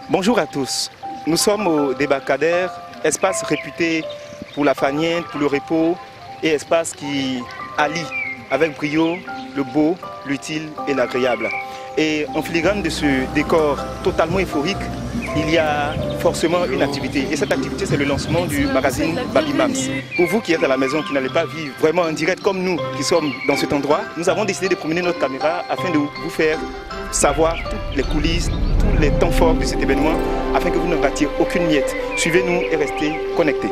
Bonjour à tous, nous sommes au débarcadère, espace réputé pour la faniente, pour le repos et espace qui allie avec brio le beau, l'utile et l'agréable. Et en filigrane de ce décor totalement euphorique, il y a forcément une activité. Et cette activité, c'est le lancement du magazine Baby Mams. Pour vous qui êtes à la maison, qui n'allez pas vivre vraiment en direct comme nous qui sommes dans cet endroit, nous avons décidé de promener notre caméra afin de vous faire savoir toutes les coulisses, tous les temps forts de cet événement, afin que vous ne ratiez aucune miette. Suivez-nous et restez connectés.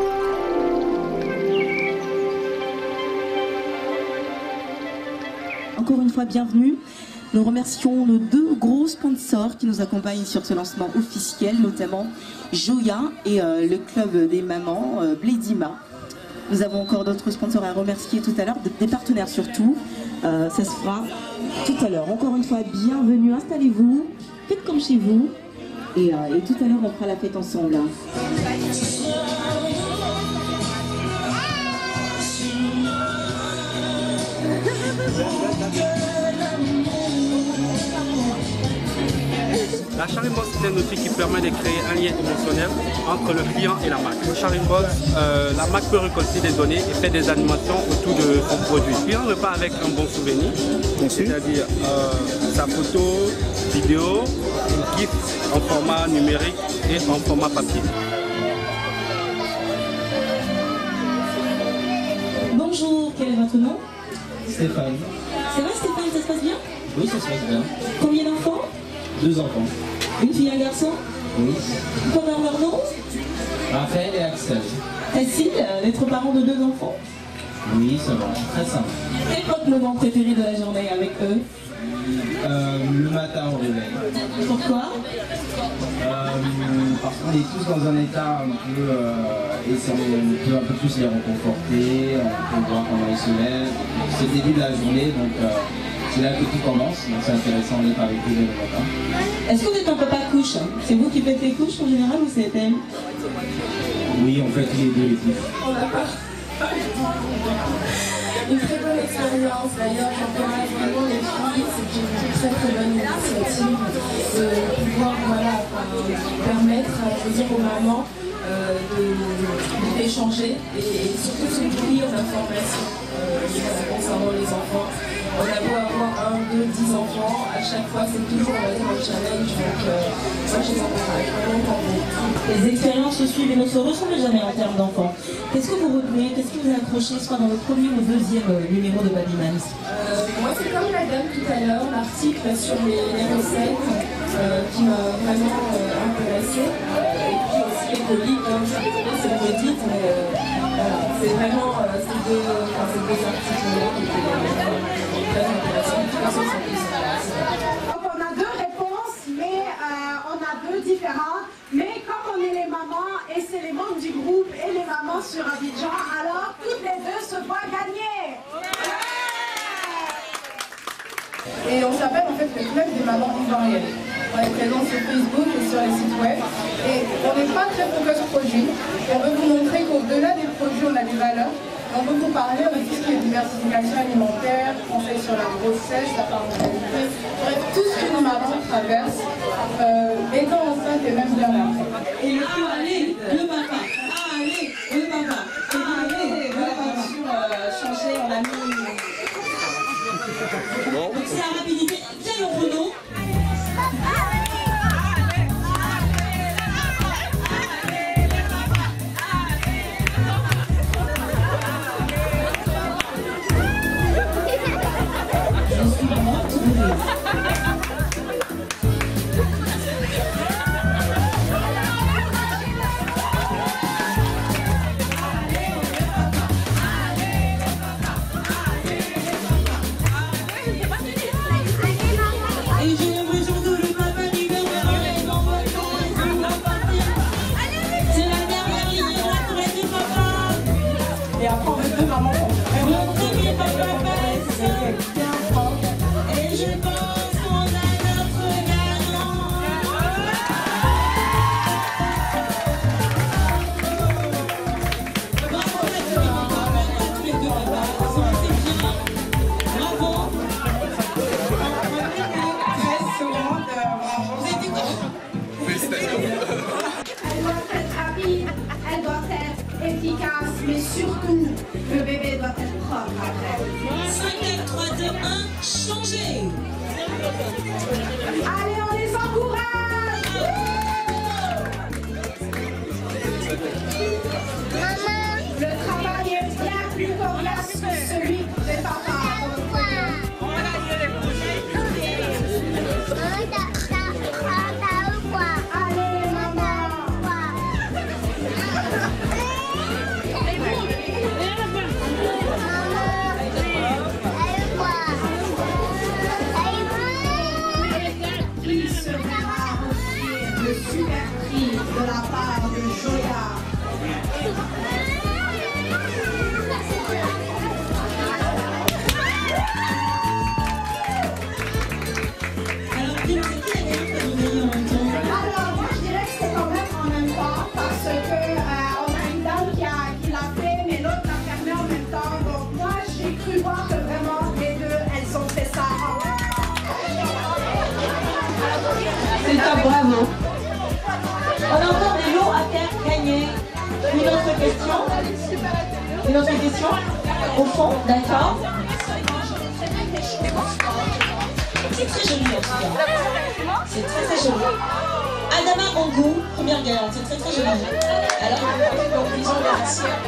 Encore une fois, bienvenue. Nous remercions nos deux gros sponsors qui nous accompagnent sur ce lancement officiel, notamment Joya et le club des mamans, Blédima. Nous avons encore d'autres sponsors à remercier tout à l'heure, des partenaires surtout. Ça se fera tout à l'heure. Encore une fois, bienvenue, installez-vous, faites comme chez vous. Et tout à l'heure, on fera la fête ensemble. La Sharing-Box, c'est un outil qui permet de créer un lien émotionnel entre le client et la marque. Le Sharing-Box, la marque peut récolter des données et faire des animations autour de son produit. Le client repart avec un bon souvenir, c'est-à-dire sa photo, vidéo, une GIF en format numérique et en format papier. Bonjour, quel est votre nom? Stéphane. Ça va Stéphane, ça se passe bien? Oui, ça se passe bien. Combien d'enfants? 2 enfants. Une fille et un garçon? Oui. Vous pouvez avoir leur nom? Raphaël et Axel. Facile d'être parent de 2 enfants? Oui, ça va. Très simple. Quel est votre moment préféré de la journée avec eux? Le matin au réveil. Pourquoi? Parce qu'on est tous dans un état un peu... et on peut un peu plus les réconforter, on peut voir comment ils se lèvent. C'est le début de la journée, donc c'est là que tout commence. Donc c'est intéressant d'être avec eux le matin. Est-ce que vous êtes un papa couche? C'est vous qui faites les couches en général ou c'est elle? Oui, on fait tous les deux les couches. Une très bonne expérience, d'ailleurs j'encourage vraiment les filles, c'est une très bonne initiative de pouvoir permettre aux mamans d'échanger et surtout de s'ouvrir l'information concernant les enfants. On a beau avoir 1, 2, 10 enfants, à chaque fois c'est toujours un challenge, donc moi je les encourage vraiment pour vous. Les expériences se suivent et ne se ressemblent jamais en termes d'enfants. Qu'est-ce que vous retenez? Qu'est-ce qui vous a accroché, soit dans le premier ou le deuxième numéro de Baby Mams? Moi c'est comme la dame tout à l'heure, l'article sur les recettes qui m'a vraiment intéressée. Et puis aussi quelques livres, je suis désolée c'est redite, mais voilà, c'est vraiment ces deux articles-là qui étaient très intéressants. Donc on a 2 réponses, mais on a 2 différentes. Mais comme on est les mamans et c'est les membres du groupe et les mamans sur Abidjan, alors toutes les 2 se voient gagner. Et on s'appelle en fait le club des mamans ivoiriennes. On est présent sur Facebook et sur les sites web. Et on n'est pas très focus produit. On veut vous montrer qu'au-delà des produits, on a des valeurs. On veut vous parler de tout ce qui est diversification alimentaire, conseils sur la grossesse, la parentalité, bref, tout ce que nos mamans traversent, étant enceinte et même bien après. Et le coup, allez, le papa. Allez, le papa. Allez, le papa. Changer, on a mis... Donc c'est la rapidité. Tiens le chrono. secondes. Vous êtes quoi? Félicitations. Elle doit être rapide, elle doit être efficace, mais surtout, le bébé doit être propre après. 5, 4, 3, 2, 1, changez. Allez, on les encourage. Le travail est bien plus coriace que celui des papas. Allez, maman. Qui se verra offrir le super prix de la part de Joya? Alors, moi je dirais que c'est quand même en même temps parce que on a une dame qui l'a fait, mais l'autre l'a fermé en même temps. Donc moi j'ai cru voir que vraiment les deux, elles ont fait ça en même C'est top, bravo. On a encore des lots à faire gagner. Une autre question? Une autre question? Au fond, d'accord. C'est très joli en tout cas. C'est très très joli. Adama Ongou, première gagnante, c'est très très joli. Alors, donc ils ont les recettes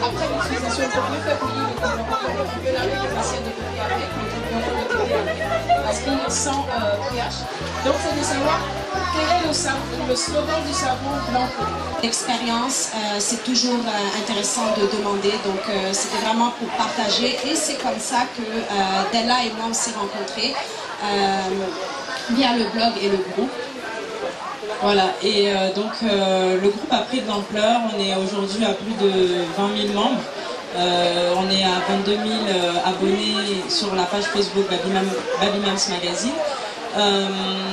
après l'utilisation du produit fait pour lui, on peut laver les recettes de produits avec parce qu'ils sont pH. Donc il faut savoir quel est le slogan du savon blanc. L'expérience, c'est toujours intéressant de demander, donc c'était vraiment pour partager et c'est comme ça que Della et moi on s'est rencontrés via le blog et le groupe. Voilà, et donc le groupe a pris de l'ampleur, on est aujourd'hui à plus de 20 000 membres, on est à 22 000 abonnés sur la page Facebook Baby Mams Magazine.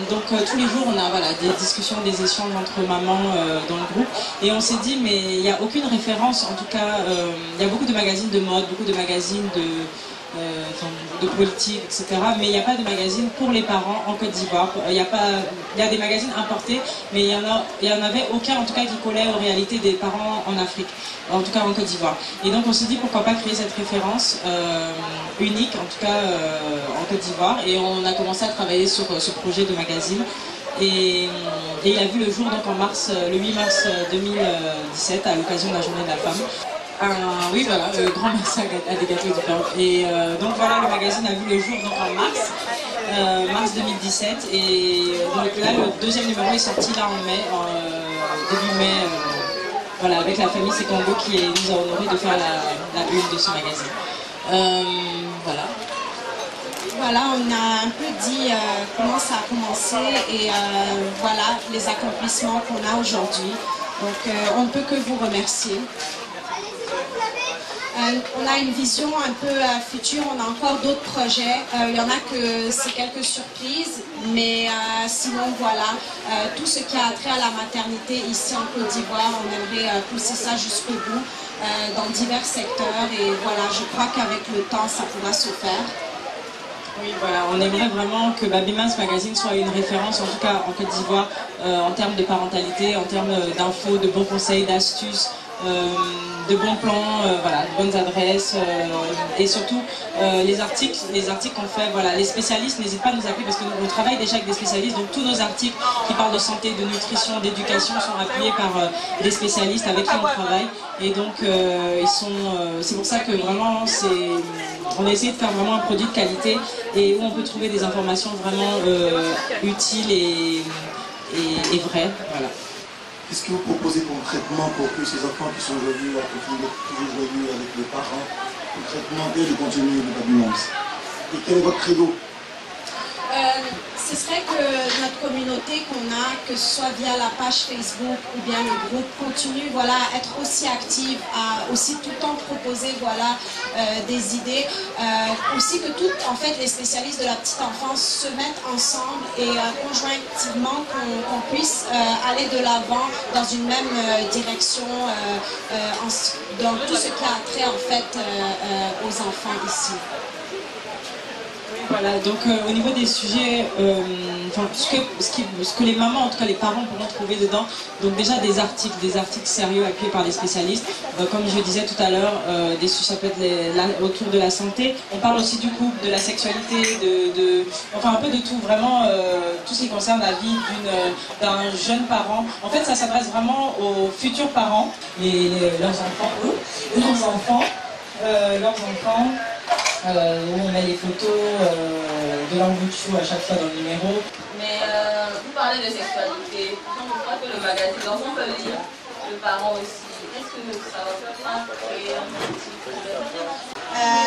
Donc tous les jours on a des discussions, des échanges entre mamans dans le groupe et on s'est dit mais il n'y a aucune référence, en tout cas il y a beaucoup de magazines de mode, beaucoup de magazines de politique, etc. Mais il n'y a pas de magazine pour les parents en Côte d'Ivoire. Il y a des magazines importés, mais il y en avait aucun en tout cas qui collait aux réalités des parents en Afrique, en tout cas en Côte d'Ivoire. Et donc on s'est dit pourquoi pas créer cette référence unique, en tout cas en Côte d'Ivoire. Et on a commencé à travailler sur ce projet de magazine. Et il a vu le jour donc en mars, le 8 mars 2017 à l'occasion de la journée de la femme. Oui voilà, grand merci à des gâteaux différents. Et donc voilà, le magazine a vu le jour donc en mars 2017 et donc là le deuxième numéro est sorti là en mai, début mai, voilà, avec la famille Sekongo qui nous a honoré de faire la une de ce magazine. Voilà. Voilà, on a un peu dit comment ça a commencé et voilà les accomplissements qu'on a aujourd'hui. Donc on ne peut que vous remercier. On a une vision un peu future, on a encore d'autres projets. Il y en a que c'est quelques surprises, mais sinon voilà, tout ce qui a trait à la maternité ici en Côte d'Ivoire, on aimerait pousser ça jusqu'au bout dans divers secteurs et voilà, je crois qu'avec le temps ça pourra se faire. Oui, voilà, on aimerait vraiment que Baby Mams Magazine soit une référence, en tout cas en Côte d'Ivoire, en termes de parentalité, en termes d'infos, de bons conseils, d'astuces, de bons plans, voilà, de bonnes adresses et surtout les articles qu'on fait, voilà, les spécialistes n'hésitent pas à nous appeler parce que nous on travaille déjà avec des spécialistes, donc tous nos articles qui parlent de santé, de nutrition, d'éducation sont appuyés par des spécialistes avec qui on travaille et donc c'est pour ça que vraiment on a essayé de faire vraiment un produit de qualité et où on peut trouver des informations vraiment utiles et vraies, voilà. Qu'est-ce que vous proposez comme traitement pour que ces enfants qui sont aujourd'hui avec les parents, concrètement, aient le contenu de Baby Mams? Et quel est votre credo? Ce serait que notre communauté qu'on a, que ce soit via la page Facebook ou bien le groupe, continue voilà, à être aussi active, à aussi tout le temps proposer voilà, des idées. Aussi que en fait, les spécialistes de la petite enfance se mettent ensemble et conjointement qu'on puisse aller de l'avant dans une même direction dans tout ce qui a trait en fait, aux enfants ici. Voilà, donc au niveau des sujets, ce que les mamans, en tout cas les parents pourront trouver dedans, donc déjà des articles sérieux appuyés par des spécialistes, comme je disais tout à l'heure, ça peut être autour de la santé. On parle aussi du couple, de la sexualité, enfin un peu de tout, vraiment tout ce qui concerne la vie d'un jeune parent. En fait, ça s'adresse vraiment aux futurs parents, leurs enfants, où on met les photos de leur bout de chou à chaque fois dans le numéro. Mais vous parlez de sexualité, je crois que le magazine, l'enfant peut lire, le parent aussi. Est-ce que ça va pas créer un petit problème?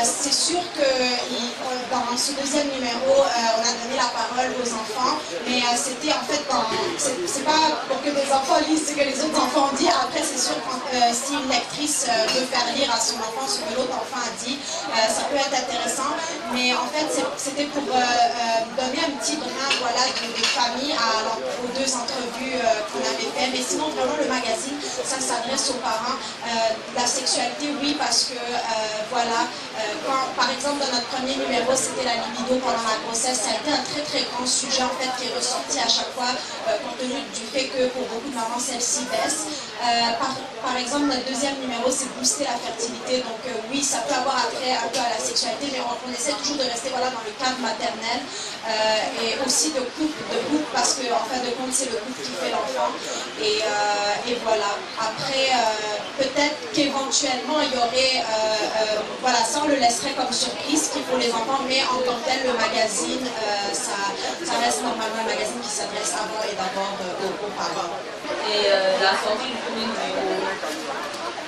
C'est sûr que dans ce deuxième numéro, on a donné la parole aux enfants, mais c'était en fait, c'est pas pour que les enfants lisent ce que les autres enfants ont dit. Après, c'est sûr que si une lectrice veut faire lire à son enfant ce que l'autre enfant a dit, ça peut être intéressant. Mais en fait, c'était pour donner un petit brin, voilà, des familles aux deux entrevues qu'on avait fait. Mais sinon, vraiment, le magazine, ça s'adresse aux parents. La sexualité, oui, parce que voilà. Par exemple, dans notre premier numéro, c'était la libido pendant la grossesse. Ça a été un très très grand sujet en fait qui est ressorti à chaque fois compte tenu du fait que pour beaucoup de mamans, celle-ci baisse. Par exemple, notre deuxième numéro, c'est booster la fertilité. Donc oui, ça peut avoir attrait un peu à la sexualité, mais on essaie toujours de rester voilà, dans le cadre maternel et aussi de couple parce qu'en fin de compte, c'est le couple qui fait l'enfant. Et voilà. Après, peut-être qu'éventuellement, il y aurait... voilà, ça on le laisserait comme surprise qui pour les enfants, mais en tant que tel, le magazine, ça reste normalement un magazine qui s'adresse avant et d'abord aux parents. Et la sortie du premier numéro,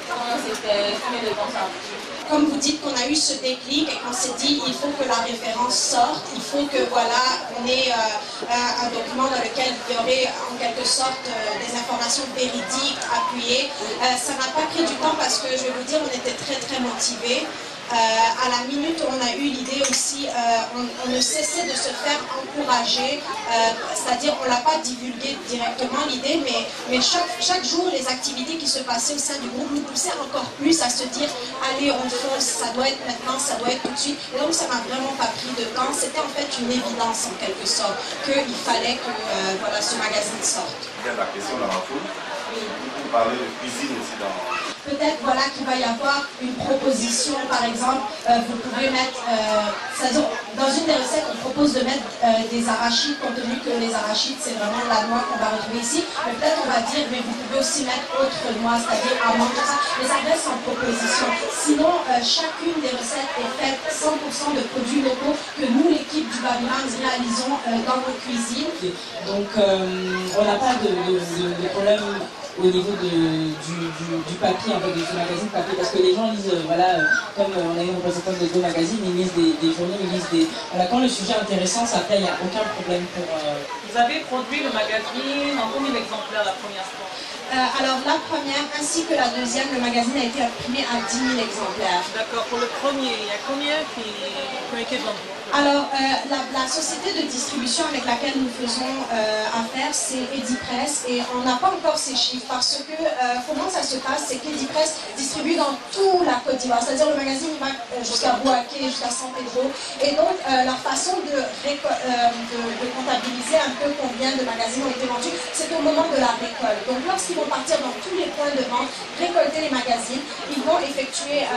comment c'était, combien de temps ça a pris? Comme vous dites qu'on a eu ce déclic et qu'on s'est dit il faut que la référence sorte, il faut que voilà, on ait un document dans lequel il y aurait en quelque sorte des informations véridiques, appuyées. Ça n'a pas pris du temps parce que je vais vous dire, on était très très motivés. À la minute où on a eu l'idée aussi, on ne cessait de se faire encourager, c'est-à-dire on ne l'a pas divulgué directement l'idée, mais chaque jour les activités qui se passaient au sein du groupe nous poussaient encore plus à se dire allez on fonce, ça doit être maintenant, ça doit être tout de suite. Et donc ça m'a vraiment pas pris de temps, c'était en fait une évidence en quelque sorte qu'il fallait que voilà, ce magazine sorte. Il y a la question dans la foule, vous parlez de cuisine aussi dans... Peut-être voilà, qu'il va y avoir une proposition, par exemple, vous pouvez mettre, c'est-à-dire dans une des recettes, on propose de mettre des arachides, compte tenu que les arachides, c'est vraiment la noix qu'on va retrouver ici, mais peut-être on va dire, mais vous pouvez aussi mettre autre noix, c'est-à-dire amandes, tout ça, mais ça reste en proposition. Sinon, chacune des recettes est faite 100% de produits locaux que nous, l'équipe du Babymams, réalisons dans nos cuisines. Donc, on n'a pas de problème au niveau du papier, en fait, du magazine papier, parce que les gens lisent, voilà, comme on a une représentante de Go Magazine, ils lisent des journaux, ils lisent des... Voilà, quand le sujet est intéressant, ça fait, il n'y a aucun problème pour... Vous avez produit le magazine en combien d'exemplaires la première fois? Alors la première ainsi que la deuxième, le magazine a été imprimé à 10 000 exemplaires. D'accord, pour le premier, il y a combien qui ont été vendus? Alors la société de distribution avec laquelle nous faisons affaire, c'est Edipress et on n'a pas encore ces chiffres parce que comment ça se passe, c'est qu'Edipress distribue dans toute la Côte d'Ivoire, c'est-à-dire le magazine va jusqu'à Bouaké, jusqu'à San Pedro et donc leur façon de comptabiliser un peu combien de magazines ont été vendus, c'est au moment de la récolte. Donc lorsqu'ils vont partir dans tous les points de vente, récolter les magazines, ils vont effectuer,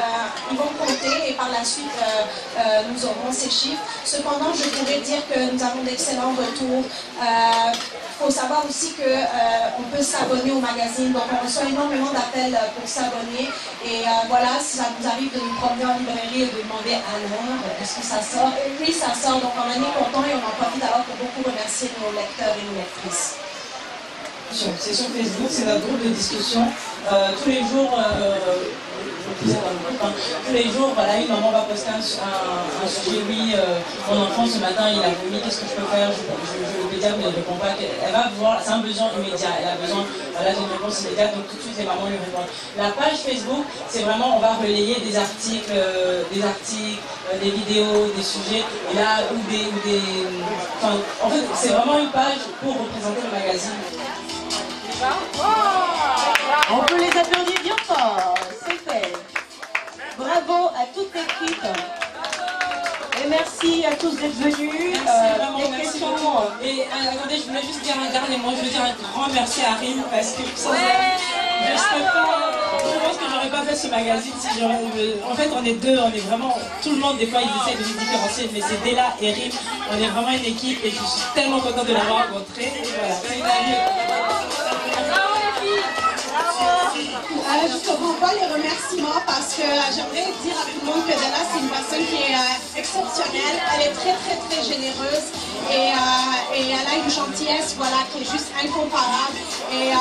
ils vont compter et par la suite nous aurons ces chiffres. Cependant, je pourrais dire que nous avons d'excellents retours. Il faut savoir aussi qu'on peut s'abonner au magazine, donc on reçoit énormément d'appels pour s'abonner. Et voilà, si ça vous arrive de nous promener en librairie et de demander alors, est-ce que ça sort? Oui, ça sort, donc on en est content et on en profite alors pour beaucoup remercier nos lecteurs et nos lectrices. C'est sur Facebook, c'est notre groupe de discussion. Tous les jours, tous les jours, voilà, une maman va poster un sujet. Oui, mon enfant ce matin il a vomi, qu'est-ce que je peux faire? Le pédiatre ne répond pas. Elle va voir, c'est un besoin immédiat. Elle a besoin d'une réponse immédiate, donc tout de suite les mamans lui répondent. La page Facebook, c'est vraiment, on va relayer des articles, des vidéos, des sujets, et là, enfin, en fait, c'est vraiment une page pour représenter le magazine. On peut les applaudir bien fort, c'est fait. Bravo à toute l'équipe. Et merci à tous d'être venus. Merci beaucoup. Et attendez, je voulais juste dire un dernier mot. Je veux dire un grand merci à Rim parce que sans elle, je pense que j'aurais pas fait ce magazine si j'aurais. En fait, on est deux, on est vraiment. Tout le monde, des fois, ils essaient de nous différencier, mais c'est Della et Rim. On est vraiment une équipe et je suis tellement contente de l'avoir rencontré. Et voilà, c'est une Je te renvoie les remerciements parce que j'aimerais dire à tout le monde que Della c'est une personne qui est exceptionnelle, elle est très généreuse et elle a une gentillesse voilà, qui est juste incomparable et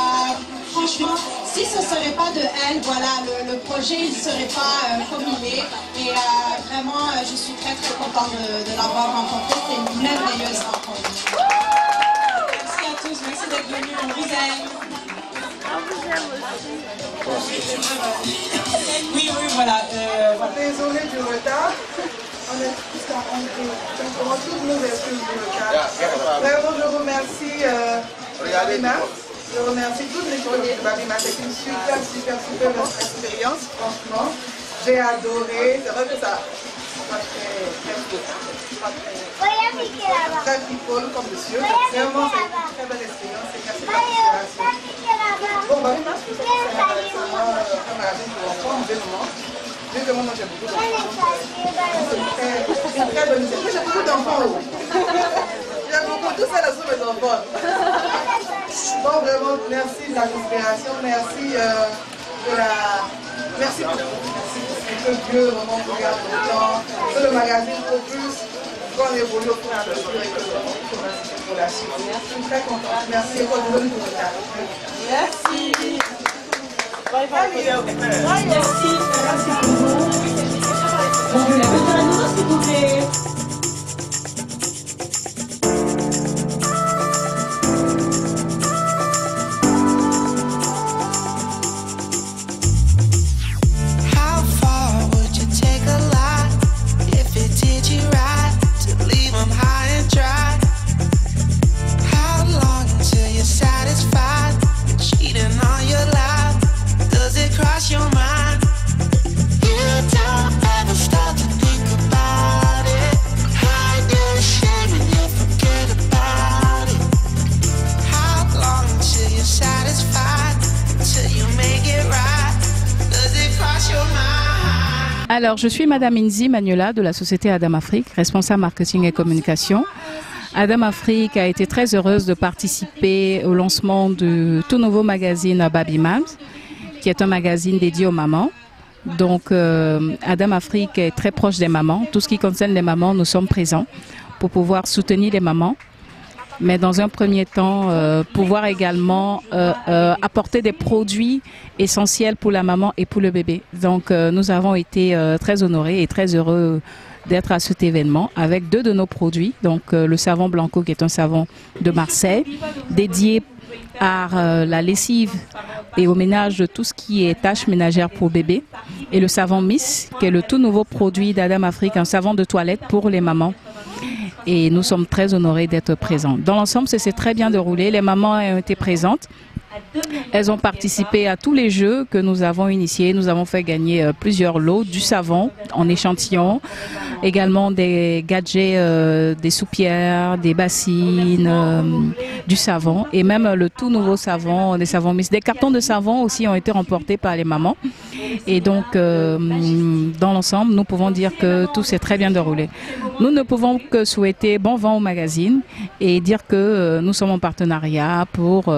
franchement si ce ne serait pas de elle, voilà, le projet ne serait pas comme il est et vraiment je suis très contente de l'avoir rencontrée, c'est une merveilleuse rencontre. Merci à tous, merci d'être venus, on vous aime. Oui, voilà. Désolée du retard. On commence toutes nos excuses du retard. Vraiment, je remercie Babima. Je remercie toutes les collègues de Babima. C'est une super expérience, franchement. J'ai adoré. C'est vrai que ça très people comme monsieur. Vraiment, c'est une très belle expérience. C'est une inspiration. Bon, Babima, je pense que c'est un magazine pour enfants, vu que moi j'ai beaucoup d'enfants. C'est une très bonne initiative. J'ai beaucoup d'enfants. J'ai beaucoup, tous ces sont mes enfants. Bon, vraiment, merci de la inspiration, merci de la. Merci beaucoup. Merci que Dieu vraiment vous regarde longtemps. Que le magazine Opus, qu'on évolue au fur et à mesure et que vraiment il faut merci pour la suite. Je suis très contente. Merci et bonne journée pour le retard. Merci. Merci. Bon, je la veux dire à nous, s'il vous plaît. Alors, je suis Madame Inzi Magnola de la société Adam Afrique, responsable marketing et communication. Adam Afrique a été très heureuse de participer au lancement du tout nouveau magazine Baby Mams, qui est un magazine dédié aux mamans. Donc, Adam Afrique est très proche des mamans. Tout ce qui concerne les mamans, nous sommes présents pour pouvoir soutenir les mamans. Mais dans un premier temps, pouvoir également apporter des produits essentiels pour la maman et pour le bébé. Donc nous avons été très honorés et très heureux d'être à cet événement avec deux de nos produits. Donc le savon Blanco qui est un savon de Marseille dédié à la lessive et au ménage de tout ce qui est tâches ménagères pour bébé. Et le savon Miss qui est le tout nouveau produit d'Adam Afrique, un savon de toilette pour les mamans. Et nous sommes très honorés d'être présents. Dans l'ensemble, ça s'est très bien déroulé. Les mamans ont été présentes. Elles ont participé à tous les jeux que nous avons initiés. Nous avons fait gagner plusieurs lots, du savon en échantillon, également des gadgets, des soupières, des bassines, du savon et même le tout nouveau savon, des savons Miss. Des cartons de savon aussi ont été remportés par les mamans. Et donc, dans l'ensemble, nous pouvons dire que tout s'est très bien déroulé. Nous ne pouvons que souhaiter bon vent au magazine et dire que nous sommes en partenariat pour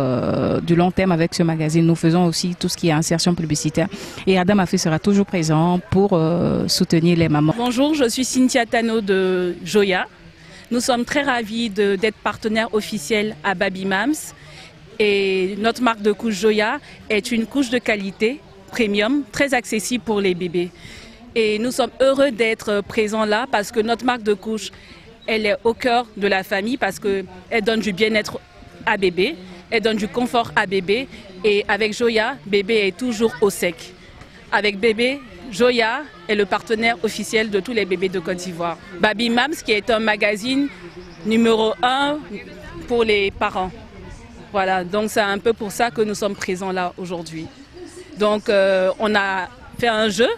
du long terme avec ce magazine. Nous faisons aussi tout ce qui est insertion publicitaire. Et Adam Afrique sera toujours présent pour soutenir les mamans. Bonjour, je suis Cynthia Tano de Joya. Nous sommes très ravis d'être partenaire officiel à Baby Mams. Et notre marque de couche Joya est une couche de qualité premium, très accessible pour les bébés. Et nous sommes heureux d'être présents là parce que notre marque de couche, elle est au cœur de la famille parce qu'elle donne du bien-être à bébé, elle donne du confort à bébé. Et avec Joya, bébé est toujours au sec. Avec bébé, Joya est le partenaire officiel de tous les bébés de Côte d'Ivoire. Baby Mams, qui est un magazine numéro 1 pour les parents. Voilà, donc c'est un peu pour ça que nous sommes présents là aujourd'hui. Donc on a fait un jeu,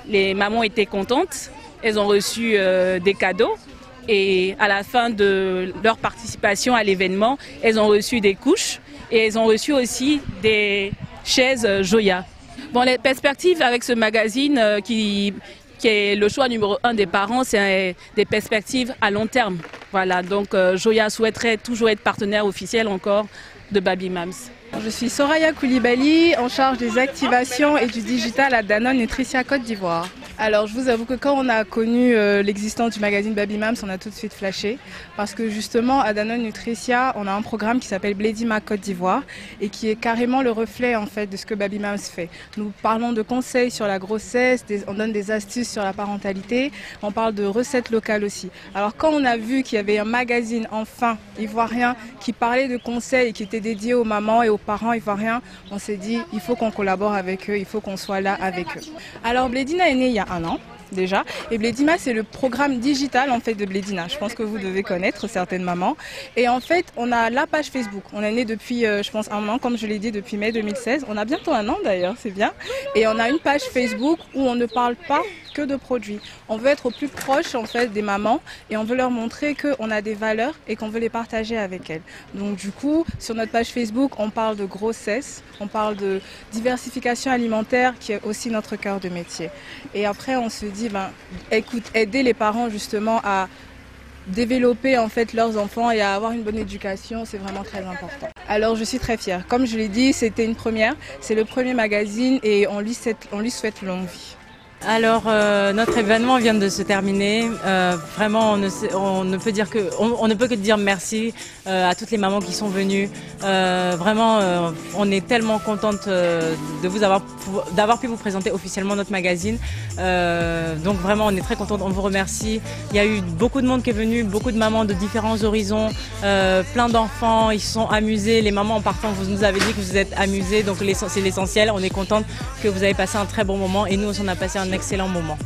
les mamans étaient contentes elles ont reçu des cadeaux. Et à la fin de leur participation à l'événement, elles ont reçu des couches et elles ont reçu aussi des chaises Joya. Bon, les perspectives avec ce magazine qui est le choix numéro 1 des parents, c'est des perspectives à long terme. Voilà, donc Joya souhaiterait toujours être partenaire officiel encore de Baby Mams. Je suis Soraya Koulibaly, en charge des activations et du digital à Danone Nutricia Côte d'Ivoire. Alors je vous avoue que quand on a connu l'existence du magazine Baby Mams, on a tout de suite flashé parce que justement à Danone Nutricia, on a un programme qui s'appelle Blédima Côte d'Ivoire et qui est carrément le reflet en fait de ce que Baby Mams fait. Nous parlons de conseils sur la grossesse, on donne des astuces sur la parentalité, on parle de recettes locales aussi. Alors quand on a vu qu'il y avait un magazine enfin ivoirien qui parlait de conseils et qui était dédié aux mamans et aux parents ivoiriens, on s'est dit il faut qu'on collabore avec eux, il faut qu'on soit là avec eux. Alors Blédina est née il y a 1 an déjà et Blédima c'est le programme digital en fait de Blédina. Je pense que vous devez connaître certaines mamans et en fait on a la page Facebook. On est né depuis je pense 1 an comme je l'ai dit depuis mai 2016. On a bientôt 1 an d'ailleurs, c'est bien. Et on a une page Facebook où on ne parle pas que de produits. On veut être au plus proche en fait des mamans et on veut leur montrer qu'on a des valeurs et qu'on veut les partager avec elles. Donc du coup, sur notre page Facebook, on parle de grossesse, on parle de diversification alimentaire qui est aussi notre cœur de métier. Et après, on se dit, écoute, aider les parents justement à développer en fait leurs enfants et à avoir une bonne éducation, c'est vraiment très important. Alors je suis très fière. Comme je l'ai dit, c'était une première, c'est le premier magazine et on lui souhaite longue vie. Alors notre événement vient de se terminer. Vraiment, on ne peut que dire merci à toutes les mamans qui sont venues. Vraiment, on est tellement contente d'avoir pu vous présenter officiellement notre magazine. Donc vraiment, on est très contente. On vous remercie. Il y a eu beaucoup de monde qui est venu, beaucoup de mamans de différents horizons, plein d'enfants. Ils se sont amusés. Les mamans en partant, vous nous avez dit que vous êtes amusés. Donc c'est l'essentiel. On est contente que vous avez passé un très bon moment et nous, on a passé un excellent moment.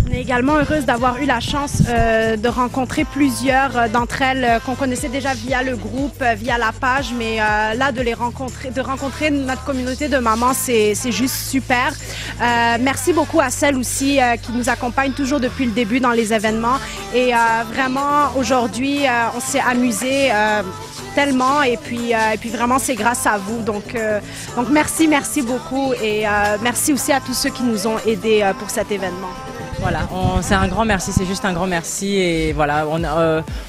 On est également heureuse d'avoir eu la chance de rencontrer plusieurs d'entre elles qu'on connaissait déjà via le groupe, via la page, mais là de rencontrer notre communauté de mamans, c'est juste super. Merci beaucoup à celles aussi qui nous accompagnent toujours depuis le début dans les événements et vraiment aujourd'hui on s'est amusé tellement et puis vraiment c'est grâce à vous donc merci beaucoup et merci aussi à tous ceux qui nous ont aidés pour cet événement. Voilà, c'est un grand merci, c'est juste un grand merci et voilà,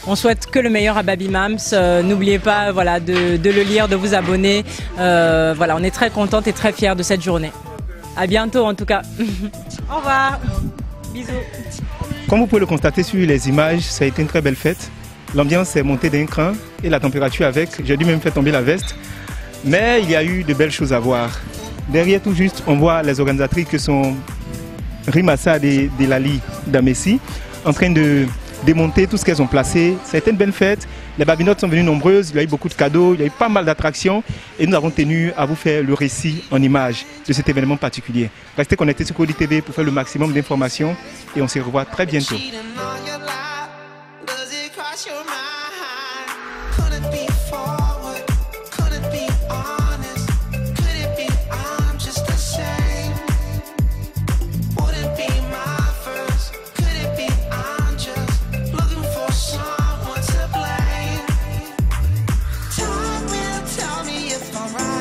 on souhaite que le meilleur à Baby Mams. N'oubliez pas voilà, de le lire, de vous abonner. Voilà, on est très contente et très fiers de cette journée. À bientôt en tout cas. Au revoir. Bisous. Comme vous pouvez le constater sur les images, ça a été une très belle fête. L'ambiance est montée d'un cran et la température avec. J'ai dû même faire tomber la veste. Mais il y a eu de belles choses à voir. Derrière tout juste, on voit les organisatrices que sont Rimassa de Lali d'Amessi en train de démonter tout ce qu'elles ont placé. C'était une belle fête. Les babinotes sont venues nombreuses. Il y a eu beaucoup de cadeaux. Il y a eu pas mal d'attractions. Et nous avons tenu à vous faire le récit en images de cet événement particulier. Restez connectés sur Cody TV pour faire le maximum d'informations. Et on se revoit très bientôt. Time will tell me if I'm right.